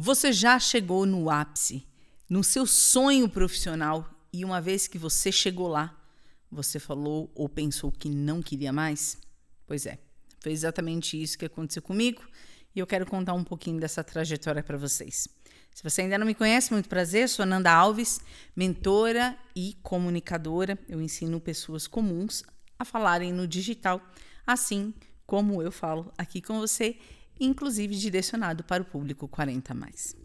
Você já chegou no ápice, no seu sonho profissional, e uma vez que você chegou lá, você falou ou pensou que não queria mais? Pois é, foi exatamente isso que aconteceu comigo e eu quero contar um pouquinho dessa trajetória para vocês. Se você ainda não me conhece, muito prazer, sou Nanda Alves, mentora e comunicadora. Eu ensino pessoas comuns a falarem no digital, assim como eu falo aqui com você, inclusive direcionado para o público 40+.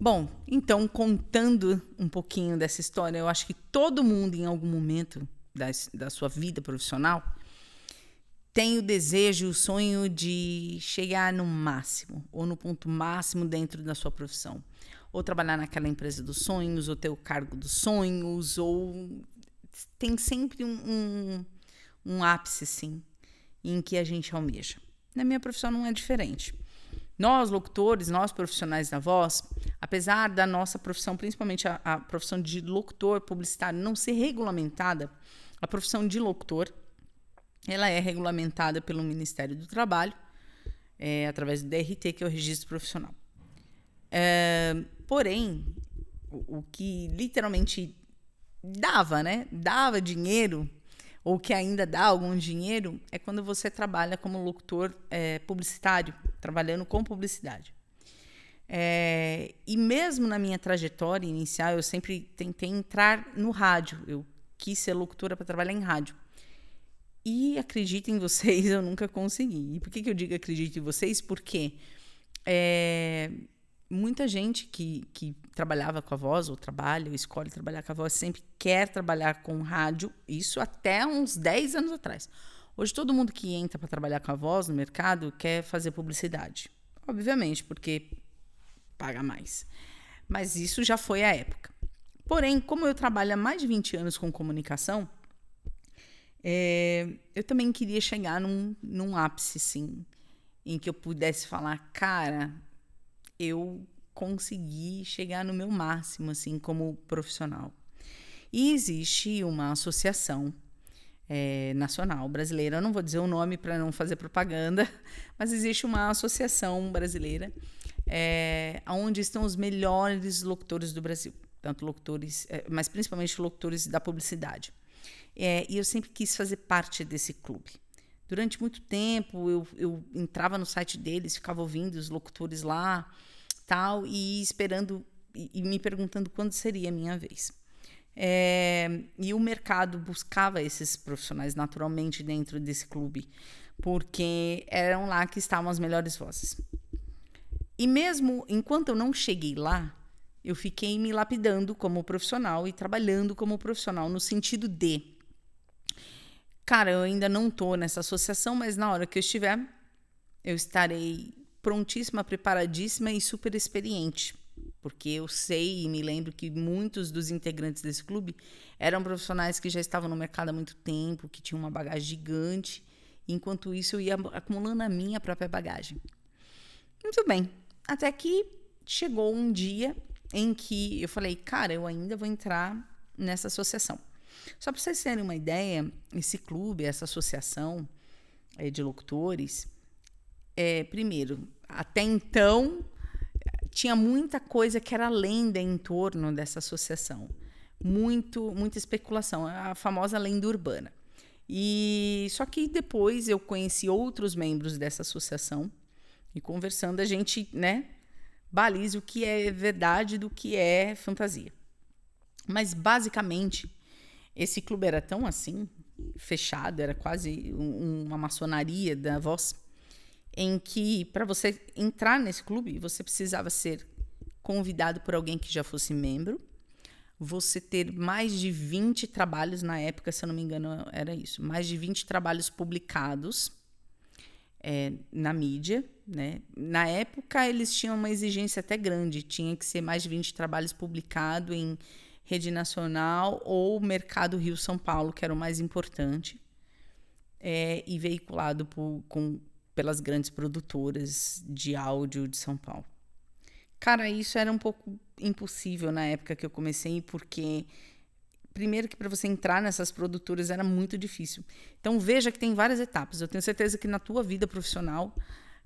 Bom, então, contando um pouquinho dessa história, eu acho que todo mundo, em algum momento da sua vida profissional, tem o desejo, o sonho de chegar no máximo, ou no ponto máximo dentro da sua profissão. Ou trabalhar naquela empresa dos sonhos, ou ter o cargo dos sonhos, ou tem sempre um ápice, sim, em que a gente almeja. Na minha profissão não é diferente. Nós, locutores, nós profissionais da voz, apesar da nossa profissão, principalmente a profissão de locutor publicitário, não ser regulamentada, a profissão de locutor, ela é regulamentada pelo Ministério do Trabalho, através do DRT, que é o Registro Profissional. Porém, o que literalmente dava dinheiro, ou que ainda dá algum dinheiro, é quando você trabalha como locutor publicitário, trabalhando com publicidade. E mesmo na minha trajetória inicial, eu sempre tentei entrar no rádio. Eu quis ser locutora para trabalhar em rádio. E acreditem vocês, eu nunca consegui. E por que eu digo acredito em vocês? Porque muita gente que trabalhava com a voz, ou trabalha, ou escolhe trabalhar com a voz, sempre quer trabalhar com rádio, isso até uns 10 anos atrás. Hoje, todo mundo que entra para trabalhar com a voz no mercado quer fazer publicidade. Obviamente, porque paga mais. Mas isso já foi a época. Porém, como eu trabalho há mais de 20 anos com comunicação, eu também queria chegar num ápice, sim, em que eu pudesse falar, cara, eu consegui chegar no meu máximo, assim, como profissional. E existe uma associação nacional brasileira, eu não vou dizer o nome para não fazer propaganda, mas existe uma associação brasileira onde estão os melhores locutores do Brasil, tanto locutores, mas principalmente locutores da publicidade. E eu sempre quis fazer parte desse clube. Durante muito tempo, eu entrava no site deles, ficava ouvindo os locutores lá, tal, e esperando e me perguntando quando seria a minha vez. E o mercado buscava esses profissionais naturalmente dentro desse clube, porque eram lá que estavam as melhores vozes. E mesmo enquanto eu não cheguei lá, eu fiquei me lapidando como profissional e trabalhando como profissional no sentido de, cara, eu ainda não estou nessa associação, mas na hora que eu estiver, eu estarei prontíssima, preparadíssima e super experiente. Porque eu sei e me lembro que muitos dos integrantes desse clube eram profissionais que já estavam no mercado há muito tempo, que tinham uma bagagem gigante. Enquanto isso, eu ia acumulando a minha própria bagagem. Muito bem. Até que chegou um dia em que eu falei, cara, eu ainda vou entrar nessa associação. Só para vocês terem uma ideia, esse clube, essa associação de locutores, primeiro, até então, tinha muita coisa que era lenda em torno dessa associação. Muita especulação, a famosa lenda urbana. E só que depois eu conheci outros membros dessa associação e conversando a gente, baliza o que é verdade do que é fantasia. Mas basicamente esse clube era tão assim, fechado, era quase uma maçonaria da voz, em que para você entrar nesse clube, você precisava ser convidado por alguém que já fosse membro, você ter mais de 20 trabalhos, na época, se eu não me engano, era isso, mais de 20 trabalhos publicados na mídia, né? Na época, eles tinham uma exigência até grande, tinha que ser mais de 20 trabalhos publicados em rede nacional ou mercado Rio-São Paulo, que era o mais importante, e veiculado pelas grandes produtoras de áudio de São Paulo. Cara, isso era um pouco impossível na época que eu comecei, porque primeiro que para você entrar nessas produtoras era muito difícil. Então veja que tem várias etapas. Eu tenho certeza que na tua vida profissional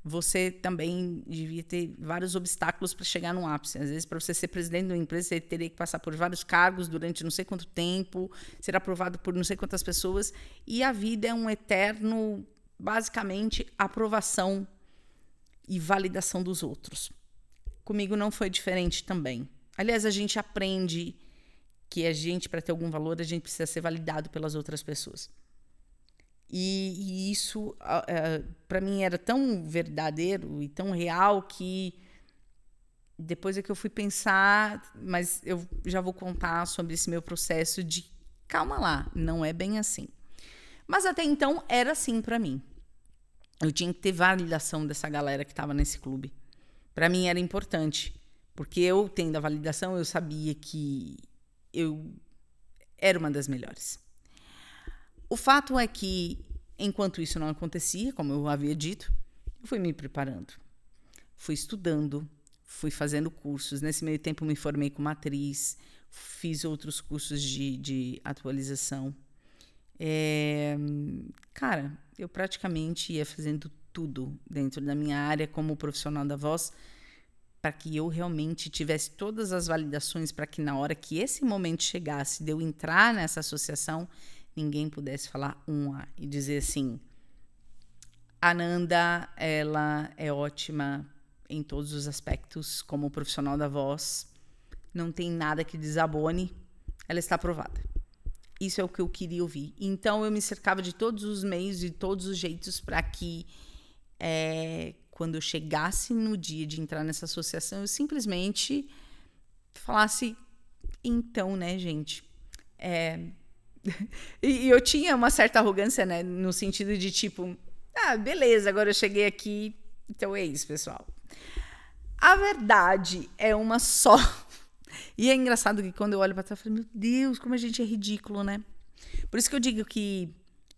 você também devia ter vários obstáculos para chegar no ápice. Às vezes, para você ser presidente de uma empresa, você teria que passar por vários cargos durante não sei quanto tempo, ser aprovado por não sei quantas pessoas, e a vida é um eterno, basicamente, aprovação e validação dos outros. Comigo não foi diferente também. Aliás, a gente aprende que para ter algum valor, a gente precisa ser validado pelas outras pessoas. E isso, para mim, era tão verdadeiro e tão real que depois é que eu fui pensar, mas eu já vou contar sobre esse meu processo de calma lá, não é bem assim. Mas até então era assim para mim. Eu tinha que ter validação dessa galera que estava nesse clube. Para mim era importante, porque eu tendo a validação, eu sabia que eu era uma das melhores. O fato é que, enquanto isso não acontecia, como eu havia dito, eu fui me preparando. Fui estudando, fui fazendo cursos. Nesse meio tempo, me formei como atriz, fiz outros cursos de atualização. Cara, eu praticamente ia fazendo tudo dentro da minha área como profissional da voz para que eu realmente tivesse todas as validações para que na hora que esse momento chegasse de eu entrar nessa associação, ninguém pudesse falar A e dizer assim, a Nanda, ela é ótima em todos os aspectos como profissional da voz, não tem nada que desabone, ela está aprovada. Isso é o que eu queria ouvir. Então, eu me cercava de todos os meios e todos os jeitos para que, quando eu chegasse no dia de entrar nessa associação, eu simplesmente falasse, então, né, gente? E eu tinha uma certa arrogância, né, no sentido de tipo, beleza, agora eu cheguei aqui, então é isso, pessoal. A verdade é uma só. E é engraçado que quando eu olho para trás, eu falo, meu Deus, como a gente é ridículo, né? Por isso que eu digo que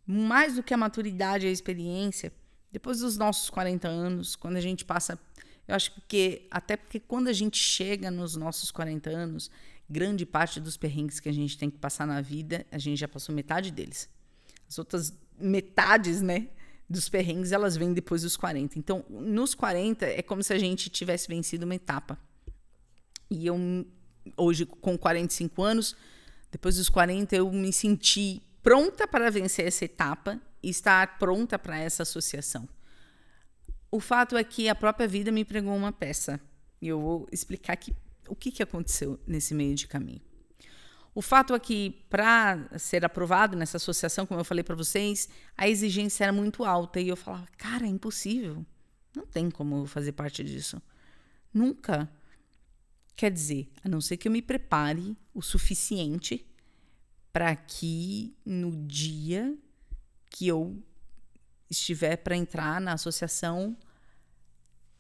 mais do que a maturidade e a experiência, depois dos nossos 40 anos, quando a gente passa... Eu acho que até porque quando a gente chega nos nossos 40 anos, grande parte dos perrengues que a gente tem que passar na vida, a gente já passou metade deles. As outras metades, né, dos perrengues, elas vêm depois dos 40. Então, nos 40, é como se a gente tivesse vencido uma etapa. E eu, hoje, com 45 anos, depois dos 40, eu me senti pronta para vencer essa etapa e estar pronta para essa associação. O fato é que a própria vida me pregou uma peça. E eu vou explicar aqui o que aconteceu nesse meio de caminho. O fato é que, para ser aprovado nessa associação, como eu falei para vocês, a exigência era muito alta. E eu falava, cara, é impossível. Não tem como eu fazer parte disso. Nunca. Quer dizer, a não ser que eu me prepare o suficiente para que no dia que eu estiver para entrar na associação,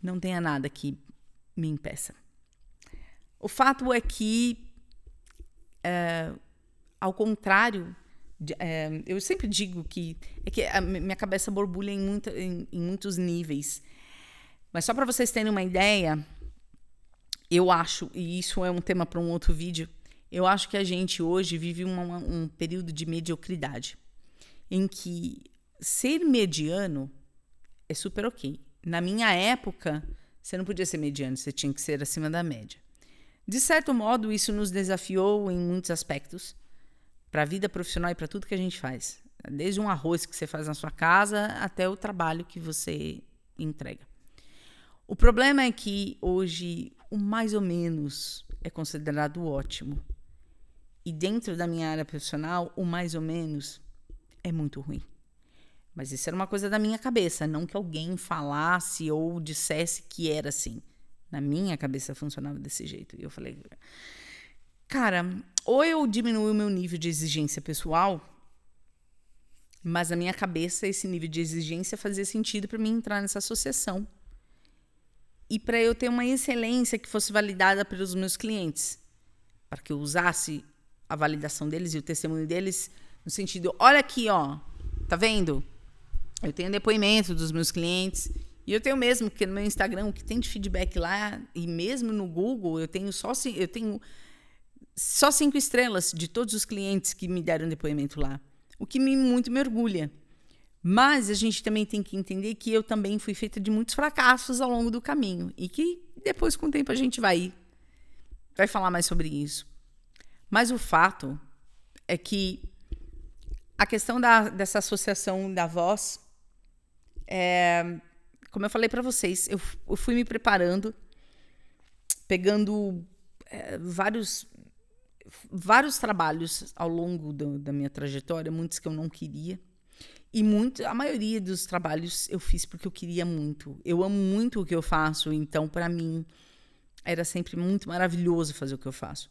não tenha nada que me impeça. O fato é que, ao contrário, eu sempre digo que a minha cabeça borbulha em muitos níveis. Mas só para vocês terem uma ideia, eu acho, e isso é um tema para um outro vídeo, eu acho que a gente hoje vive um período de mediocridade, em que ser mediano é super ok. Na minha época, você não podia ser mediano, você tinha que ser acima da média. De certo modo, isso nos desafiou em muitos aspectos, para a vida profissional e para tudo que a gente faz. Desde um arroz que você faz na sua casa até o trabalho que você entrega. O problema é que hoje o mais ou menos é considerado ótimo. E dentro da minha área profissional, o mais ou menos é muito ruim. Mas isso era uma coisa da minha cabeça, não que alguém falasse ou dissesse que era assim. Na minha cabeça funcionava desse jeito. E eu falei, cara, ou eu diminuo o meu nível de exigência pessoal, mas na minha cabeça esse nível de exigência fazia sentido para mim entrar nessa associação. E para eu ter uma excelência que fosse validada pelos meus clientes. Para que eu usasse a validação deles e o testemunho deles no sentido, olha aqui, ó, tá vendo? Eu tenho depoimento dos meus clientes e eu tenho mesmo, porque no meu Instagram, o que tem de feedback lá, e mesmo no Google, eu tenho só 5 estrelas de todos os clientes que me deram depoimento lá. O que muito me orgulha. Mas a gente também tem que entender que eu também fui feita de muitos fracassos ao longo do caminho. E que depois, com o tempo, a gente vai falar mais sobre isso. Mas o fato é que a questão dessa associação da voz, como eu falei para vocês, eu fui me preparando, pegando vários trabalhos ao longo da minha trajetória, muitos que eu não queria. E a maioria dos trabalhos eu fiz porque eu queria muito. Eu amo muito o que eu faço, então, para mim, era sempre muito maravilhoso fazer o que eu faço.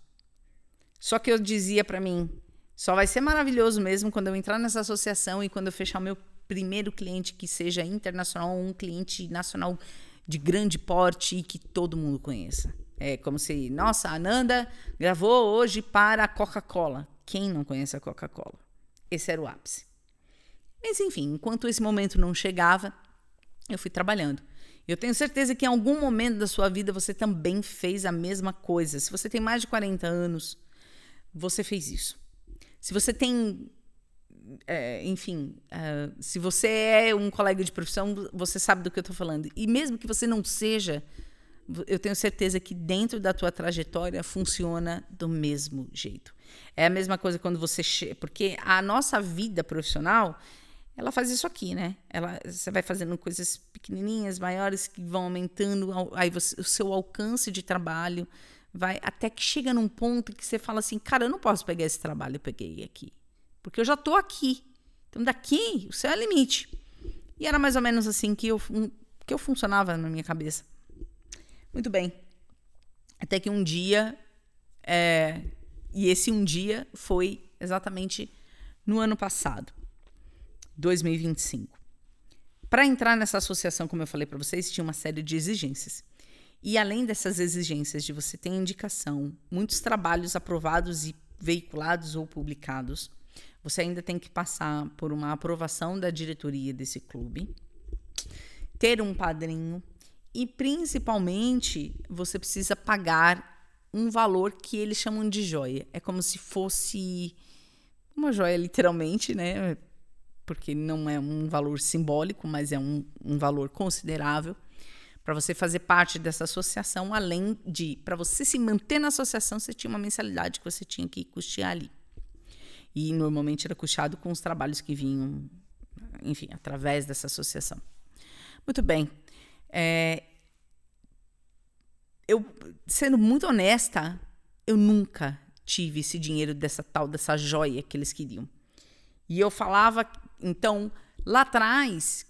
Só que eu dizia para mim, só vai ser maravilhoso mesmo quando eu entrar nessa associação e quando eu fechar o meu primeiro cliente que seja internacional ou um cliente nacional de grande porte e que todo mundo conheça. É como se, nossa, a Ananda gravou hoje para a Coca-Cola. Quem não conhece a Coca-Cola? Esse era o ápice. Mas, enfim, enquanto esse momento não chegava, eu fui trabalhando. Eu tenho certeza que em algum momento da sua vida você também fez a mesma coisa. Se você tem mais de 40 anos, você fez isso. Se você tem, se você é um colega de profissão, você sabe do que eu estou falando. E mesmo que você não seja, eu tenho certeza que dentro da tua trajetória funciona do mesmo jeito. É a mesma coisa quando você chega... Porque a nossa vida profissional... Ela faz isso aqui, né? Você vai fazendo coisas pequenininhas, maiores, que vão aumentando. Aí o seu alcance de trabalho vai até que chega num ponto que você fala assim, cara, eu não posso pegar esse trabalho, eu peguei aqui. Porque eu já estou aqui. Então, daqui, o céu é limite. E era mais ou menos assim que eu funcionava na minha cabeça. Muito bem. Até que um dia... E esse um dia foi exatamente no ano passado. 2025. Para entrar nessa associação, como eu falei para vocês, tinha uma série de exigências. E além dessas exigências de você ter indicação, muitos trabalhos aprovados e veiculados ou publicados, você ainda tem que passar por uma aprovação da diretoria desse clube, ter um padrinho e, principalmente, você precisa pagar um valor que eles chamam de joia. É como se fosse uma joia, literalmente, né? Porque não é um valor simbólico, mas é um valor considerável para você fazer parte dessa associação, além de, para você se manter na associação, você tinha uma mensalidade que você tinha que custear ali. E normalmente era custeado com os trabalhos que vinham, enfim, através dessa associação. Muito bem. Eu, sendo muito honesta, eu nunca tive esse dinheiro dessa joia que eles queriam. E eu falava... Então, lá atrás,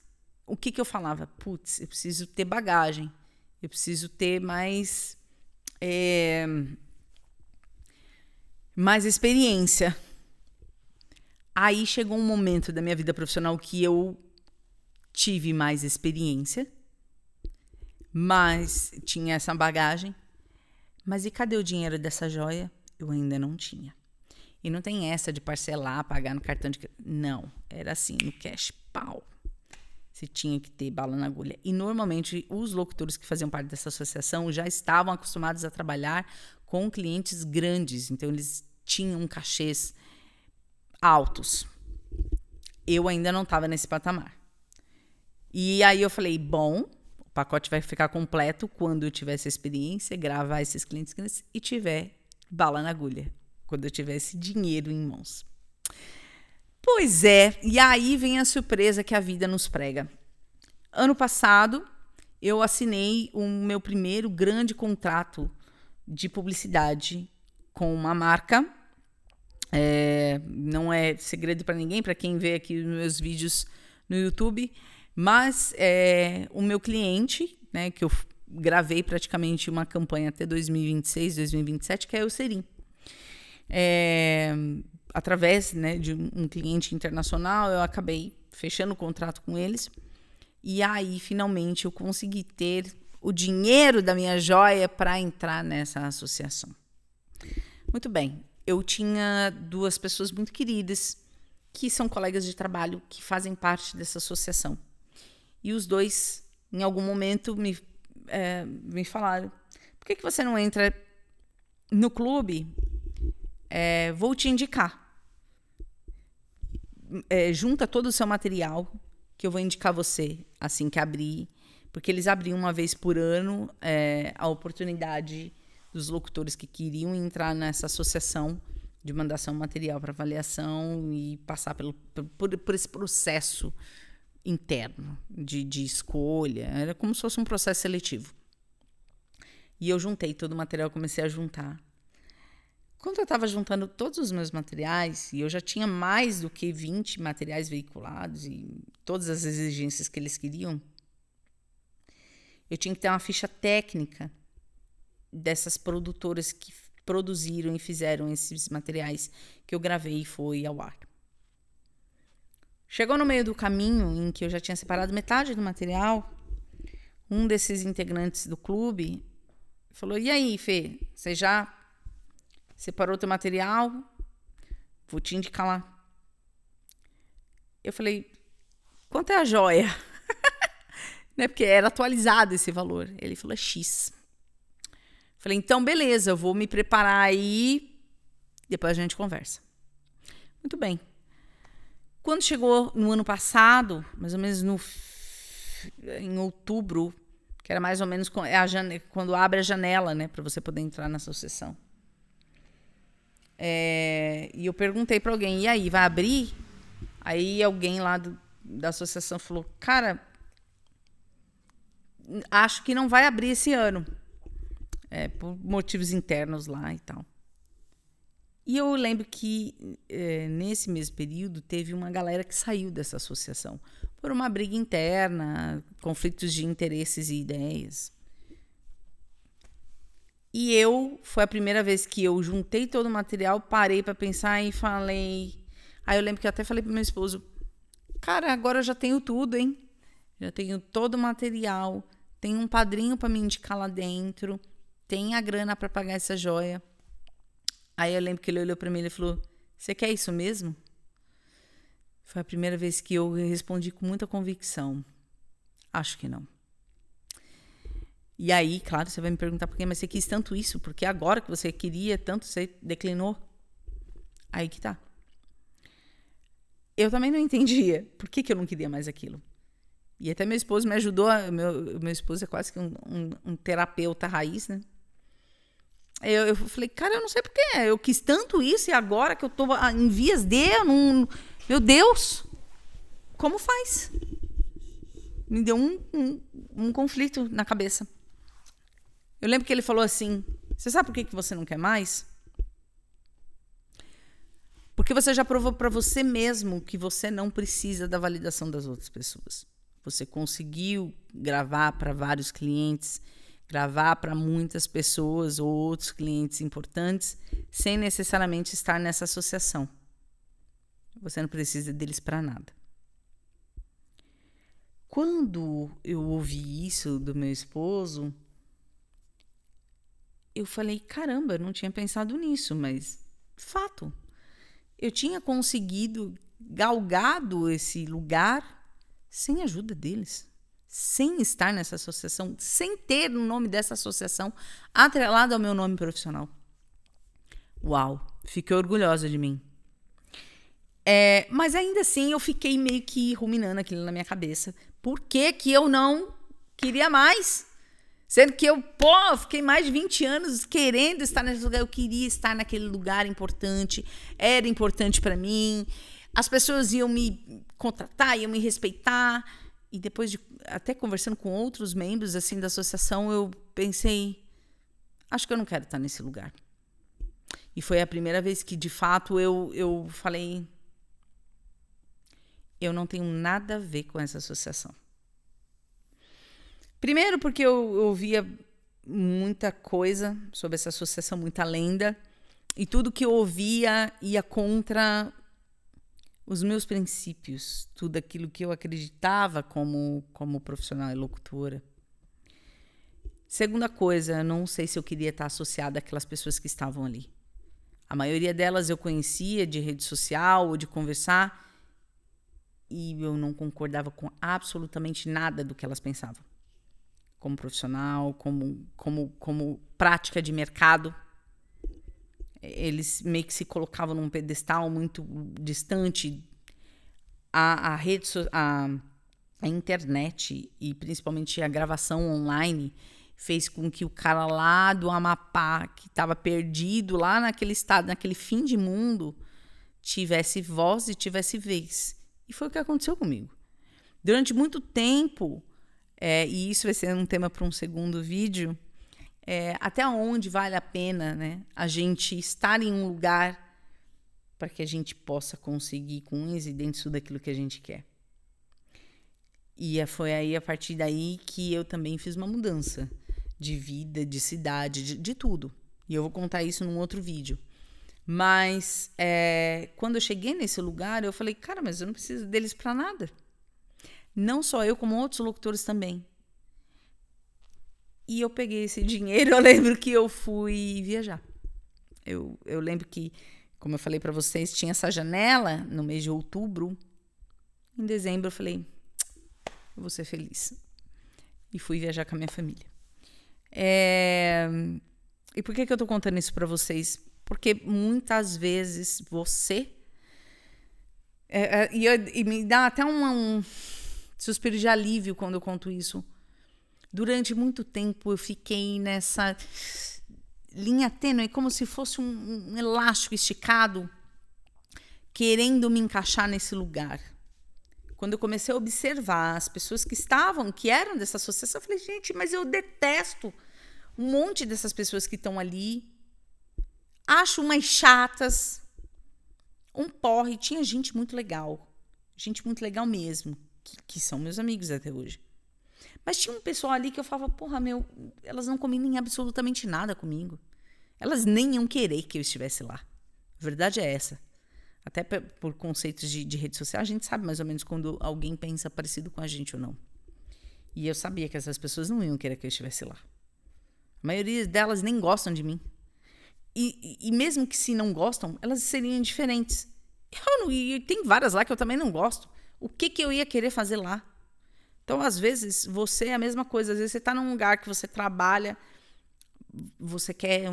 o que eu falava? Putz, eu preciso ter bagagem, eu preciso ter mais experiência. Aí chegou um momento da minha vida profissional que eu tive mais experiência, mas tinha essa bagagem. Mas e cadê o dinheiro dessa joia? Eu ainda não tinha. E não tem essa de parcelar, pagar no cartão de crédito. Não, era assim, no cash, pau. Você tinha que ter bala na agulha. E normalmente os locutores que faziam parte dessa associação já estavam acostumados a trabalhar com clientes grandes. Então eles tinham cachês altos. Eu ainda não estava nesse patamar. E aí eu falei, bom, o pacote vai ficar completo quando eu tiver essa experiência, gravar esses clientes e tiver bala na agulha. Quando eu tivesse dinheiro em mãos. Pois é, e aí vem a surpresa que a vida nos prega. Ano passado, eu assinei o meu primeiro grande contrato de publicidade com uma marca. Não é segredo para ninguém, para quem vê aqui os meus vídeos no YouTube, mas o meu cliente, né, que eu gravei praticamente uma campanha até 2026, 2027, que é o Serim. Através, né, de um cliente internacional, eu acabei fechando o contrato com eles. E aí, finalmente, eu consegui ter o dinheiro da minha joia para entrar nessa associação. Muito bem. Eu tinha 2 pessoas muito queridas, que são colegas de trabalho, que fazem parte dessa associação. E os 2, em algum momento, me falaram, por que você não entra no clube? Vou te indicar. Junta todo o seu material, que eu vou indicar você assim que abrir, porque eles abriam uma vez por ano a oportunidade dos locutores que queriam entrar nessa associação de mandação material para avaliação e passar por esse processo interno de escolha. Era como se fosse um processo seletivo. E eu juntei todo o material, comecei a juntar. Quando eu estava juntando todos os meus materiais, e eu já tinha mais do que 20 materiais veiculados e todas as exigências que eles queriam, eu tinha que ter uma ficha técnica dessas produtoras que produziram e fizeram esses materiais que eu gravei e foi ao ar. Chegou no meio do caminho, em que eu já tinha separado metade do material, um desses integrantes do clube falou: e aí, Fê, você já separou teu material? Vou te indicar lá. Eu falei: quanto é a joia? Né? Porque era atualizado esse valor. Ele falou: X. Falei: então, beleza, eu vou me preparar aí, depois a gente conversa. Muito bem. Quando chegou no ano passado, mais ou menos em outubro, que era mais ou menos quando abre a janela, né, para você poder entrar na associação. E eu perguntei para alguém: e aí, vai abrir? Aí alguém lá da associação falou: cara, acho que não vai abrir esse ano. Por motivos internos lá e tal. E eu lembro que nesse mesmo período teve uma galera que saiu dessa associação por uma briga interna, conflitos de interesses e ideias. E foi a primeira vez que eu juntei todo o material, parei para pensar e falei... Aí eu lembro que eu até falei pro meu esposo: cara, agora eu já tenho tudo, hein? Já tenho todo o material, tenho um padrinho para me indicar lá dentro, tem a grana para pagar essa joia. Aí eu lembro que ele olhou para mim e falou: você quer isso mesmo? Foi a primeira vez que eu respondi com muita convicção: acho que não. E aí, claro, você vai me perguntar por quê, mas você quis tanto isso? Porque agora que você queria tanto, você declinou? Aí que tá. Eu também não entendia por que eu não queria mais aquilo. E até meu esposo me ajudou. Meu esposo é quase que um terapeuta raiz, né? Eu falei: cara, eu não sei porquê. Eu quis tanto isso e agora que eu tô em vias de... meu Deus! Como faz? Me deu um conflito na cabeça. Eu lembro que ele falou assim: você sabe por que você não quer mais? Porque você já provou para você mesmo que você não precisa da validação das outras pessoas. Você conseguiu gravar para vários clientes, gravar para muitas pessoas ou outros clientes importantes, sem necessariamente estar nessa associação. Você não precisa deles para nada. Quando eu ouvi isso do meu esposo, eu falei: caramba, eu não tinha pensado nisso, mas fato. Eu tinha conseguido galgado esse lugar sem a ajuda deles, sem estar nessa associação, sem ter o nome dessa associação atrelado ao meu nome profissional. Uau, fiquei orgulhosa de mim. Mas ainda assim eu fiquei meio que ruminando aquilo na minha cabeça. Por que eu não queria mais? Sendo que eu fiquei mais de 20 anos querendo estar nesse lugar. Eu queria estar naquele lugar importante. Era importante para mim. As pessoas iam me contratar, iam me respeitar. E depois de até conversando com outros membros assim da associação, eu pensei: acho que eu não quero estar nesse lugar. E foi a primeira vez que, de fato, eu falei: eu não tenho nada a ver com essa associação. Primeiro porque eu ouvia muita coisa sobre essa associação, muita lenda, e tudo que eu ouvia ia contra os meus princípios, tudo aquilo que eu acreditava como profissional e locutora. Segunda coisa, não sei se eu queria estar associada àquelas pessoas que estavam ali. A maioria delas eu conhecia de rede social ou de conversar, e eu não concordava com absolutamente nada do que elas pensavam. Como profissional, como prática de mercado. Eles meio que se colocavam num pedestal muito distante. A a internet e principalmente a gravação online fez com que o cara lá do Amapá, que estava perdido lá naquele estado, naquele fim de mundo, tivesse voz e tivesse vez. E foi o que aconteceu comigo. Durante muito tempo, e isso vai ser um tema para um segundo vídeo, até onde vale a pena, né, a gente estar em um lugar para que a gente possa conseguir com unhas e dentes tudo aquilo que a gente quer. E foi aí, a partir daí, que eu também fiz uma mudança de vida, de cidade, de tudo. E eu vou contar isso num outro vídeo. Mas quando eu cheguei nesse lugar, eu falei, cara, mas eu não preciso deles para nada. Não só eu, como outros locutores também. E eu peguei esse dinheiro, eu lembro que eu fui viajar. Eu lembro que, como eu falei para vocês, tinha essa janela no mês de outubro. Em dezembro eu falei, eu vou ser feliz. E fui viajar com a minha família. E por que eu tô contando isso para vocês? Porque muitas vezes você... E me dá até um suspiro de alívio quando eu conto isso. Durante muito tempo eu fiquei nessa linha tênue, como se fosse um elástico esticado, querendo me encaixar nesse lugar. Quando eu comecei a observar as pessoas que eram dessa associação, eu falei, gente, mas eu detesto um monte dessas pessoas que estão ali. Acho umas chatas. Um porre. Tinha gente muito legal mesmo, que são meus amigos até hoje. Mas tinha um pessoal ali que eu falava, porra, elas não combinam absolutamente nada comigo. Elas nem iam querer que eu estivesse lá. A verdade é essa. Até por conceitos de rede social, a gente sabe mais ou menos quando alguém pensa parecido com a gente ou não. E eu sabia que essas pessoas não iam querer que eu estivesse lá. A maioria delas nem gostam de mim. E mesmo que se não gostam, elas seriam indiferentes. E tem várias lá que eu também não gosto. O que eu ia querer fazer lá? Então, às vezes, você é a mesma coisa. Às vezes, você está num lugar que você trabalha, você quer